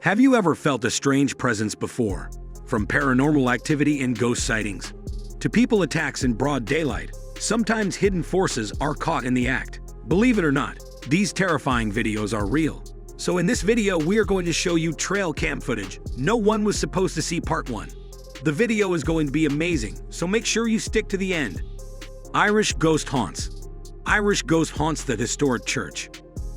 Have you ever felt a strange presence before? From paranormal activity and ghost sightings, to people attacks in broad daylight, sometimes hidden forces are caught in the act. Believe it or not, these terrifying videos are real. So in this video, we are going to show you trail cam footage no one was supposed to see part 1. The video is going to be amazing, so make sure you stick to the end. Irish ghost haunts. Irish ghost haunts the historic church.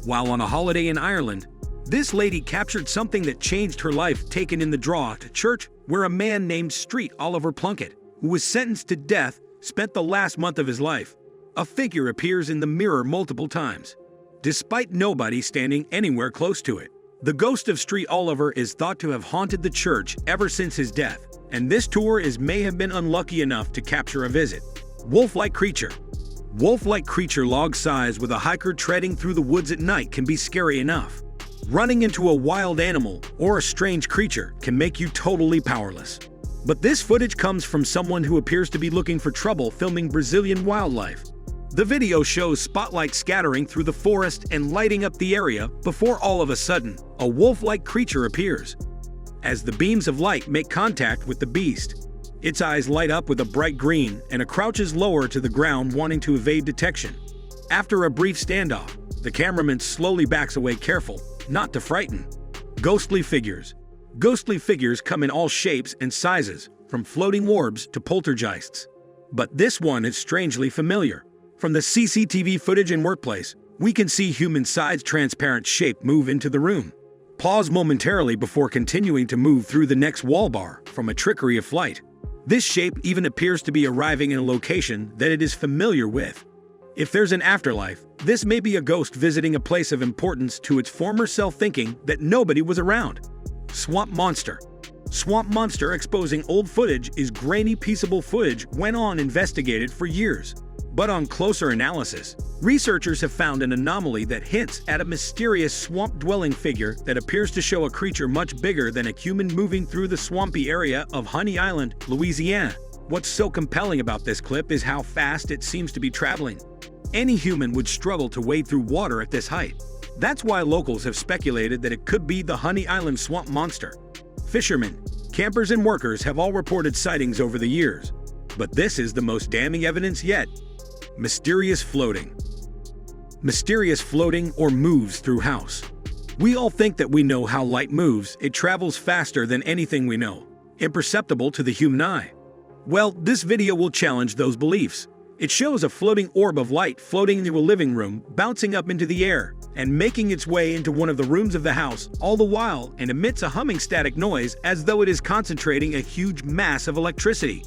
While on a holiday in Ireland, this lady captured something that changed her life, taken in the draw to church where a man named Street Oliver Plunkett, who was sentenced to death, spent the last month of his life. A figure appears in the mirror multiple times, despite nobody standing anywhere close to it. The ghost of Street Oliver is thought to have haunted the church ever since his death, and this tour may have been unlucky enough to capture a visit. Wolf-like creature. Wolf-like creature log size with a hiker treading through the woods at night can be scary enough. Running into a wild animal or a strange creature can make you totally powerless. But this footage comes from someone who appears to be looking for trouble filming Brazilian wildlife. The video shows spotlight scattering through the forest and lighting up the area before all of a sudden, a wolf-like creature appears. As the beams of light make contact with the beast, its eyes light up with a bright green and it crouches lower to the ground, wanting to evade detection. After a brief standoff, the cameraman slowly backs away, careful not to frighten. Ghostly figures. Ghostly figures come in all shapes and sizes, from floating orbs to poltergeists. But this one is strangely familiar. From the CCTV footage in workplace, we can see human-sized transparent shape move into the room. Pause momentarily before continuing to move through the next wall bar from a trickery of flight. This shape even appears to be arriving in a location that it is familiar with. If there's an afterlife, this may be a ghost visiting a place of importance to its former self, thinking that nobody was around. Swamp monster. Swamp monster exposing old footage is grainy, pieceable footage went on investigated for years. But on closer analysis, researchers have found an anomaly that hints at a mysterious swamp-dwelling figure that appears to show a creature much bigger than a human moving through the swampy area of Honey Island, Louisiana. What's so compelling about this clip is how fast it seems to be traveling. Any human would struggle to wade through water at this height. That's why locals have speculated that it could be the Honey Island swamp monster. Fishermen, campers, and workers have all reported sightings over the years. But this is the most damning evidence yet. Mysterious floating. Mysterious floating or moves through house. We all think that we know how light moves. It travels faster than anything we know, imperceptible to the human eye. Well, this video will challenge those beliefs. It shows a floating orb of light floating into a living room, bouncing up into the air, and making its way into one of the rooms of the house, all the while and emits a humming static noise as though it is concentrating a huge mass of electricity.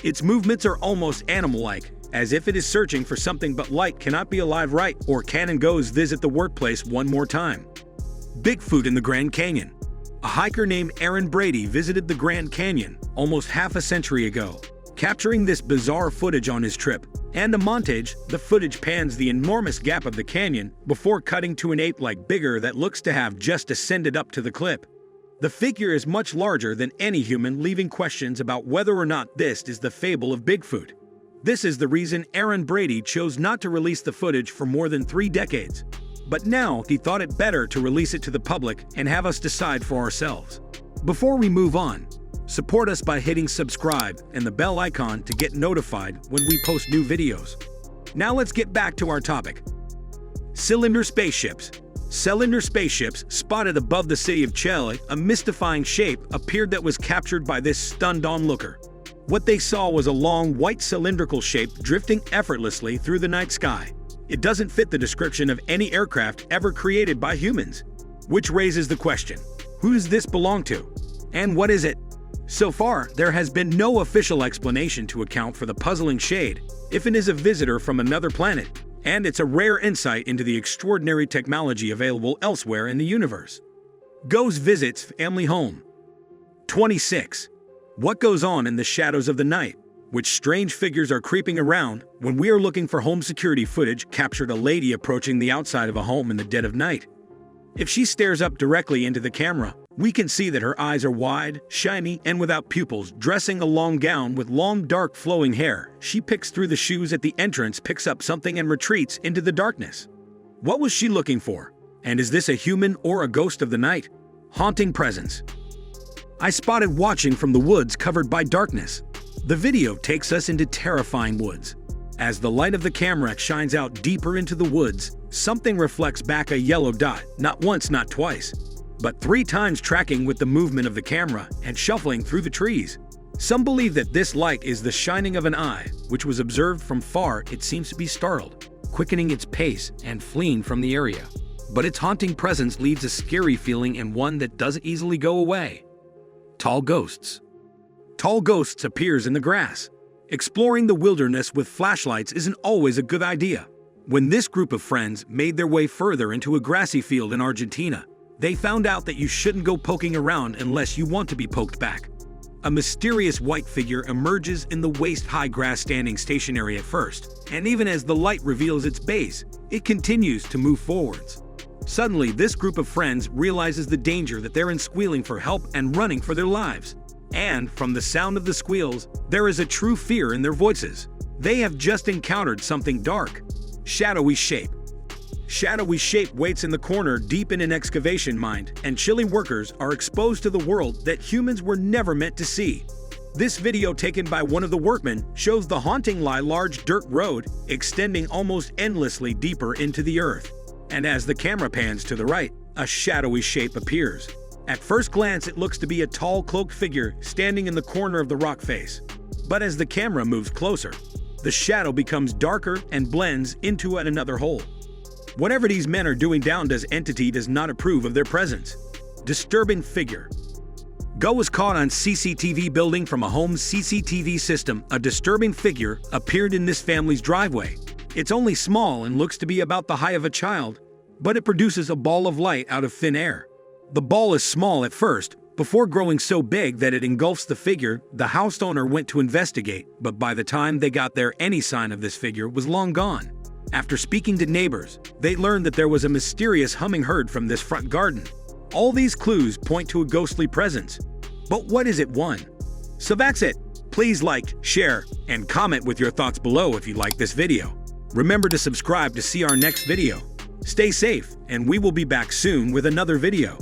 Its movements are almost animal-like, as if it is searching for something, but light cannot be alive, right? Or can and goes visit the workplace one more time. Bigfoot in the Grand Canyon. A hiker named Aaron Brady visited the Grand Canyon almost half a century ago, capturing this bizarre footage on his trip. And a montage, the footage pans the enormous gap of the canyon before cutting to an ape-like figure that looks to have just ascended up to the cliff. The figure is much larger than any human, leaving questions about whether or not this is the fable of Bigfoot. This is the reason Aaron Brady chose not to release the footage for more than 3 decades. But now he thought it better to release it to the public and have us decide for ourselves. Before we move on, support us by hitting subscribe and the bell icon to get notified when we post new videos. Now let's get back to our topic. Cylinder spaceships. Cylinder spaceships spotted above the city of Chile. A mystifying shape appeared that was captured by this stunned onlooker. What they saw was a long, white cylindrical shape drifting effortlessly through the night sky. It doesn't fit the description of any aircraft ever created by humans. Which raises the question, who does this belong to? And what is it? So far, there has been no official explanation to account for the puzzling shade, if it is a visitor from another planet, and it's a rare insight into the extraordinary technology available elsewhere in the universe. Ghost visits family home. 26. What goes on in the shadows of the night? Which strange figures are creeping around? When we are looking for home security footage, captured a lady approaching the outside of a home in the dead of night. If she stares up directly into the camera, we can see that her eyes are wide, shiny, and without pupils. Dressing a long gown with long, dark, flowing hair, she picks through the shoes at the entrance, picks up something, and retreats into the darkness. What was she looking for? And is this a human or a ghost of the night? Haunting presence. I spotted watching from the woods covered by darkness. The video takes us into terrifying woods. As the light of the camera shines out deeper into the woods, something reflects back a yellow dot, not once, not twice, but 3 times, tracking with the movement of the camera and shuffling through the trees. Some believe that this light is the shining of an eye, which was observed from far. It seems to be startled, quickening its pace and fleeing from the area. But its haunting presence leaves a scary feeling, and one that doesn't easily go away. Tall ghosts. Tall ghosts appears in the grass. Exploring the wilderness with flashlights isn't always a good idea. When this group of friends made their way further into a grassy field in Argentina, they found out that you shouldn't go poking around unless you want to be poked back. A mysterious white figure emerges in the waist-high grass, standing stationary at first, and even as the light reveals its base, it continues to move forwards. Suddenly, this group of friends realizes the danger that they're in, squealing for help and running for their lives. And from the sound of the squeals, there is a true fear in their voices. They have just encountered something dark. Shadowy shape. Shadowy shape waits in the corner deep in an excavation mine, and chilly workers are exposed to the world that humans were never meant to see. This video, taken by one of the workmen, shows the haunting large dirt road extending almost endlessly deeper into the earth. And as the camera pans to the right, a shadowy shape appears. At first glance, it looks to be a tall, cloaked figure standing in the corner of the rock face. But as the camera moves closer, the shadow becomes darker and blends into another hole. Whatever these men are doing down, this entity does not approve of their presence. Disturbing figure. Go was caught on CCTV building from a home's CCTV system. A disturbing figure appeared in this family's driveway. It's only small and looks to be about the height of a child, but it produces a ball of light out of thin air. The ball is small at first, before growing so big that it engulfs the figure. The house owner went to investigate, but by the time they got there, any sign of this figure was long gone. After speaking to neighbors, they learned that there was a mysterious humming heard from this front garden. All these clues point to a ghostly presence. But what is it, one? So that's it. Please like, share, and comment with your thoughts below if you like this video. Remember to subscribe to see our next video. Stay safe, and we will be back soon with another video.